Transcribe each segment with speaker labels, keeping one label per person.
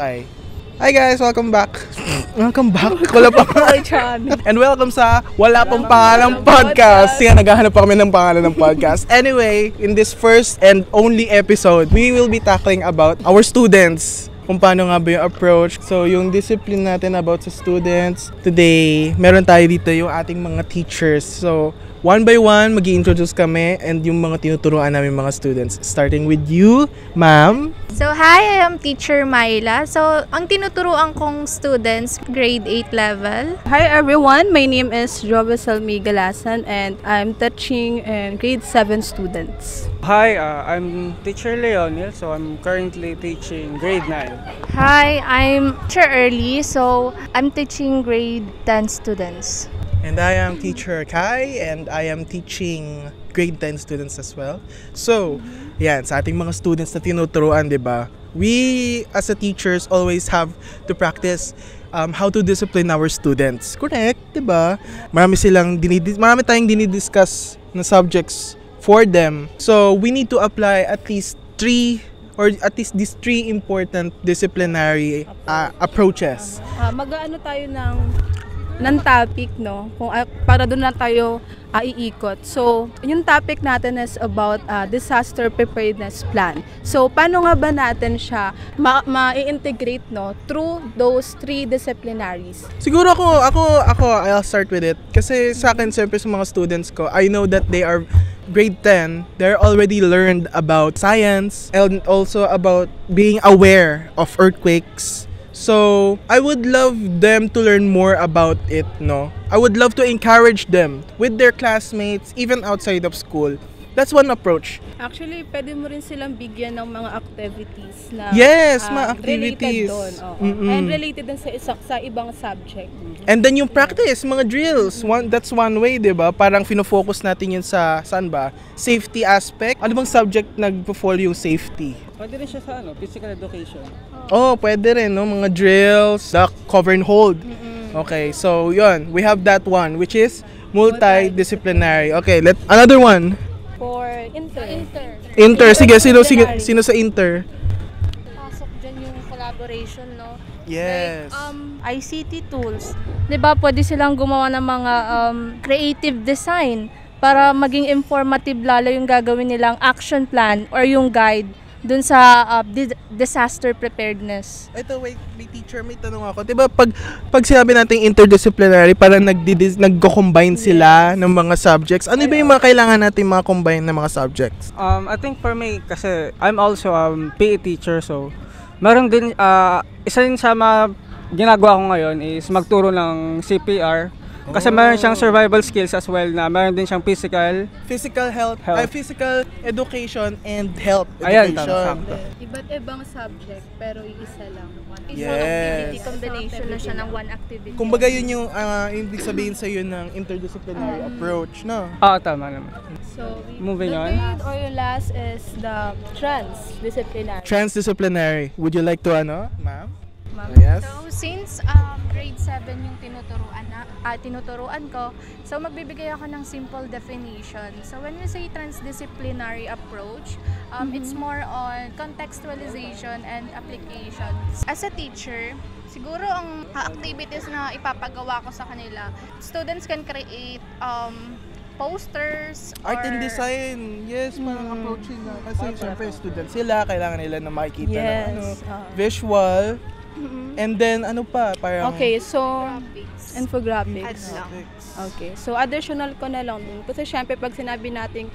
Speaker 1: Okay. Hi guys, welcome back. Welcome back. Wala pa. And welcome sa Wala Pang Pangalang Podcast. Sige, naghahanap pa kami ng pangalan ng podcast. Anyway, in this first and only episode, we will be tackling about our students. Kung paano nga ba yung approach. So, yung discipline natin about sa students. Today, meron tayo dito yung ating mga teachers. So, one by one, mag-i-introduce kami and yung mga tinuturuan namin mga students. Starting with you, ma'am.
Speaker 2: So, hi, I am Teacher Myla. So, ang tinuturuan kong students, grade 8 level.
Speaker 3: Hi everyone, my name is Jovel Salmi Galasan and I'm teaching grade 7 students.
Speaker 4: Hi, I'm Teacher Leonel, so I'm currently teaching grade 9.
Speaker 2: Hi, I'm Teacher Early. So, I'm teaching grade 10 students.
Speaker 1: And I am Teacher Kai and I am teaching grade 10 students as well. So, yan, sa ating mga students na tinuturuan, di ba? We, as a teachers, always have to practice how to discipline our students. Correct, di ba? Marami tayong dinidiscuss na subjects for them. So, we need to apply at least these three important disciplinary approaches.
Speaker 3: Mag-ano tayo ng topic, no? Kung para doon na tayo iikot. So, yung topic natin is about disaster preparedness plan. So, paano nga ba natin siya ma-integrate, no, through those three disciplinaries?
Speaker 1: Siguro ako I'll start with it. Kasi sa akin, siyempre sa mga students ko, I know that they are grade 10, they're already learned about science and also about being aware of earthquakes. So, I would love them to learn more about it, no? I would love to encourage them with their classmates, even outside of school. That's one approach.
Speaker 3: Actually, pwede mo rin silang bigyan ng mga activities na
Speaker 1: mga activities.
Speaker 3: Related doon. And related din sa ibang subject.
Speaker 1: And then yung practice, mga drills. That's one way, di ba? Parang fino-focus natin yun sa, saan ba? Safety aspect. Ano bang subject nagpo-fall yung safety?
Speaker 4: Pwede rin siya sa physical education.
Speaker 1: Oh, pwede rin, no? Mga drills, the cover and hold. Okay, so yun. We have that one, which is multidisciplinary. Okay, another one.
Speaker 3: For inter.
Speaker 1: Sige, sino sa inter?
Speaker 2: Pasok dyan yung collaboration, no?
Speaker 1: Yes.
Speaker 2: Like, ICT tools. Diba, pwede silang gumawa ng mga creative design para maging informative lalo yung gagawin nilang action plan or yung guide dun sa disaster preparedness.
Speaker 1: Ito, wait, teacher, may tanong ako. Diba, pag sinabi natin interdisciplinary, parang nag-combine sila ng mga subjects. Ano ba yung mga kailangan natin mga combine ng mga subjects?
Speaker 4: I think for me, kasi I'm also PE teacher, so meron din, isa din sa mga ginagawa ko ngayon is magturo ng CPR. Kasi meron siyang survival skills as well na meron din siyang physical
Speaker 1: health. Physical education and health
Speaker 4: education.
Speaker 1: Ayan,
Speaker 3: Iba't ibang subject pero iisa lang.
Speaker 1: Yes.
Speaker 2: Activity combination na siya ng one activity.
Speaker 1: Kumbaga yun yung ibig sabihin sa yun ng interdisciplinary approach, no?
Speaker 4: Tama naman.
Speaker 3: So,
Speaker 4: Moving
Speaker 3: the
Speaker 4: on.
Speaker 3: third or yung last is the transdisciplinary.
Speaker 1: Transdisciplinary. Would you like to ma'am?
Speaker 3: Yes.
Speaker 2: So, since grade 7 yung tinuturuan ko, so magbibigay ako ng simple definition. So, when we say transdisciplinary approach, it's more on contextualization and applications. As a teacher, siguro ang activities na ipapagawa ko sa kanila, students can create posters,
Speaker 1: Art and design. Yes, parang approaching na. Kasi syempre student sila, kailangan nila na makikita ng visual. And then, ano pa? Parang
Speaker 3: so, infographics. Okay, so additional ko na lang din. Kasi syempre, pag sinabi nating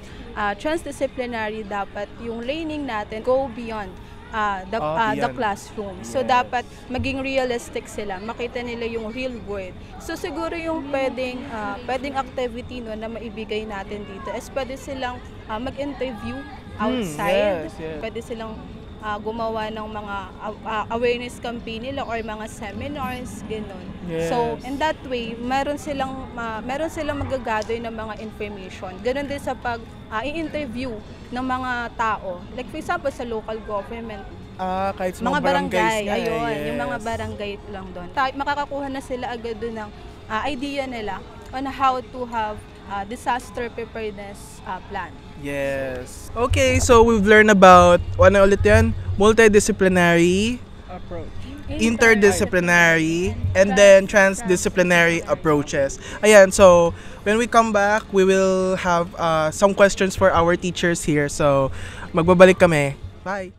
Speaker 3: transdisciplinary, dapat yung learning natin go beyond the classroom. So, dapat maging realistic sila. Makita nila yung real world. So, siguro yung pwedeng activity no, na maibigay natin dito is pwede silang mag-interview outside.
Speaker 1: Yes.
Speaker 3: Pwede silang gumawa ng mga awareness campaign nila or mga seminars, gano'n.
Speaker 1: Yes.
Speaker 3: So, in that way, meron silang magagather ng mga information. Gano'n din sa i-interview ng mga tao. Like for example, sa local government.
Speaker 1: Kahit sa mga
Speaker 3: barangay.
Speaker 1: Ayun,
Speaker 3: yung mga barangay lang doon. Makakakuha na sila agad doon ng idea nila on how to have disaster preparedness plan.
Speaker 1: Yes. Okay, so we've learned about, ano ulit yan? Multidisciplinary interdisciplinary, and then transdisciplinary approaches. Ayan, so when we come back, we will have some questions for our teachers here. So magbabalik kami. Bye!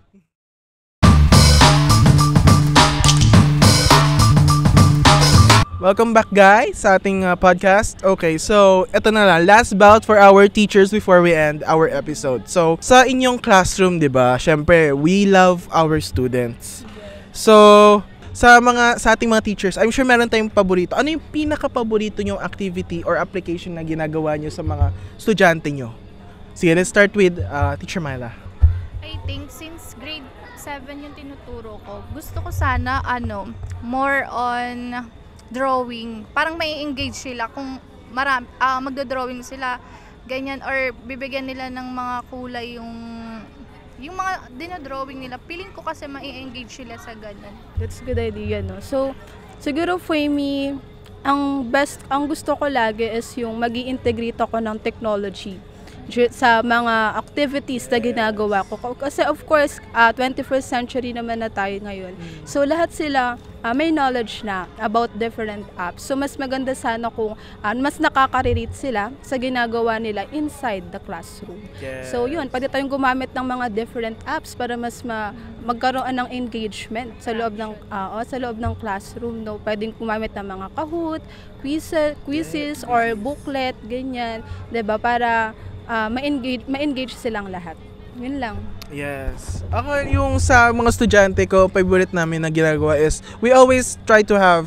Speaker 1: Welcome back guys sa ating podcast. Okay, so eto na lang, last bout for our teachers before we end our episode. So sa inyong classroom, 'di ba? Syempre, we love our students. So sa ating mga teachers, I'm sure meron tayong paborito. Ano yung pinaka-paborito nyong activity or application na ginagawa nyo sa mga estudyante nyo? Sige, let's start with Teacher Myla.
Speaker 2: I think since grade 7 yung tinuturo ko, gusto ko sana more on drawing. Parang may engage sila kung magdo-drawing sila ganyan, or bibigyan nila ng mga kulay yung mga dinodrawing nila. Feeling ko kasi mai-engage sila sa ganun.
Speaker 3: That's a good idea, no? So siguro for me, ang gusto ko lagi is yung magi-integrate ako ng technology sa mga activities na ginagawa ko. Kasi of course, 21st century naman na tayo ngayon. So lahat sila may knowledge na about different apps. So mas maganda sana kung mas nakaka-relate sila sa ginagawa nila inside the classroom.
Speaker 1: Yes.
Speaker 3: So yun, pwede tayong gumamit ng mga different apps para mas magkaroon ng engagement sa loob ng classroom, no. Pwedeng gumamit ng mga Kahoot, quizzes or booklet, ganyan, 'di ba, para ma-engage silang lahat. Yun lang.
Speaker 1: Yes. Ako yung sa mga estudyante ko, favorite namin na ginagawa is we always try to have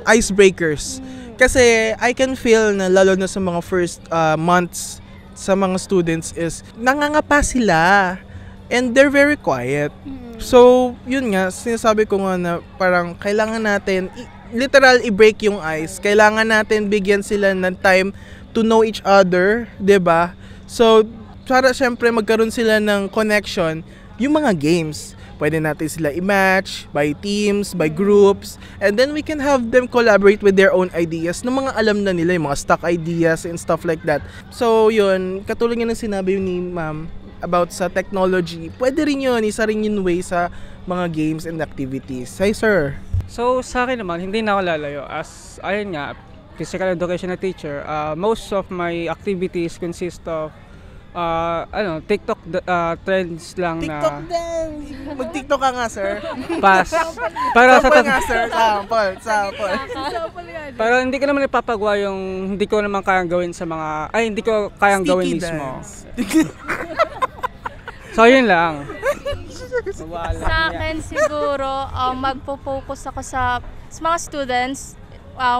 Speaker 1: icebreakers. Kasi I can feel na lalo na sa mga first months sa mga students is nangangapa sila and they're very quiet. So, yun nga, sinasabi ko nga na parang kailangan natin literal i-break yung ice. Kailangan natin bigyan sila ng time to know each other, 'di ba? So, para syempre magkaroon sila ng connection, yung mga games, pwede natin sila i-match by teams, by groups, and then we can have them collaborate with their own ideas ng mga alam na nila, yung mga stock ideas and stuff like that. So, yun, katulad nga ng sinabi ni Ma'am about sa technology, pwede rin yun, isa rin yun way sa mga games and activities. Hi, sir!
Speaker 4: So sa akin naman, hindi na ako lalayo. As ayun nga, physical education na teacher, most of my activities consist of TikTok trends lang.
Speaker 1: TikTok
Speaker 4: na
Speaker 1: din! Mag-TikTok ka nga, sir.
Speaker 4: pass. Para sa
Speaker 1: Sample nga, sir. Sample.
Speaker 4: Pero hindi ko naman ipapagawa yung hindi ko naman kayang gawin sa mga hindi ko kayang
Speaker 1: Sticky
Speaker 4: gawin mismo.
Speaker 1: dance.
Speaker 4: So yun lang.
Speaker 2: Sa akin siguro, magpo-focus ako sa mga students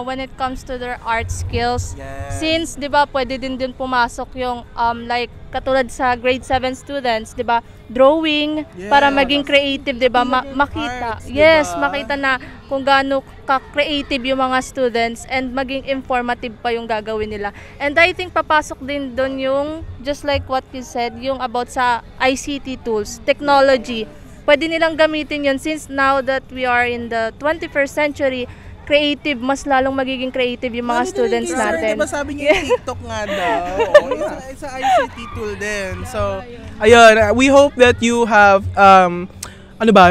Speaker 2: when it comes to their art skills.
Speaker 1: Yes.
Speaker 2: Since, di ba, pwede din pumasok yung like katulad sa grade 7 students, di ba, drawing, para maging creative, di ba, makita.
Speaker 1: Arts,
Speaker 2: Yes,
Speaker 1: diba?
Speaker 2: makita na kung gaano ka-creative yung mga students and maging informative pa yung gagawin nila. And I think papasok din doon yung, just like what you said, yung about sa ICT tools, technology. Pwede nilang gamitin yun since now that we are in the 21st century, creative, mas lalong magiging creative yung mga students natin.
Speaker 1: Diba sabi niya yung TikTok nga daw? It's a ICT tool din. So, ayun, we hope that you have,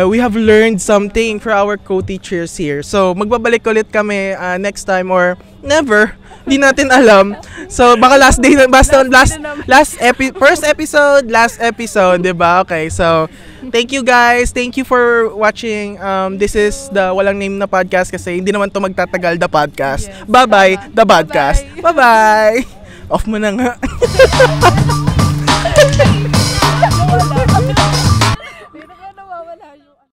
Speaker 1: we have learned something for our co-teachers here. So, magbabalik ulit kami next time or never. Hindi natin alam. So, baka last day, first episode, last episode, diba? Okay, so, thank you guys. Thank you for watching. This is the Walang Name na podcast kasi hindi naman to magtatagal the podcast. Bye-bye, the podcast. Bye-bye. Off mo na nga.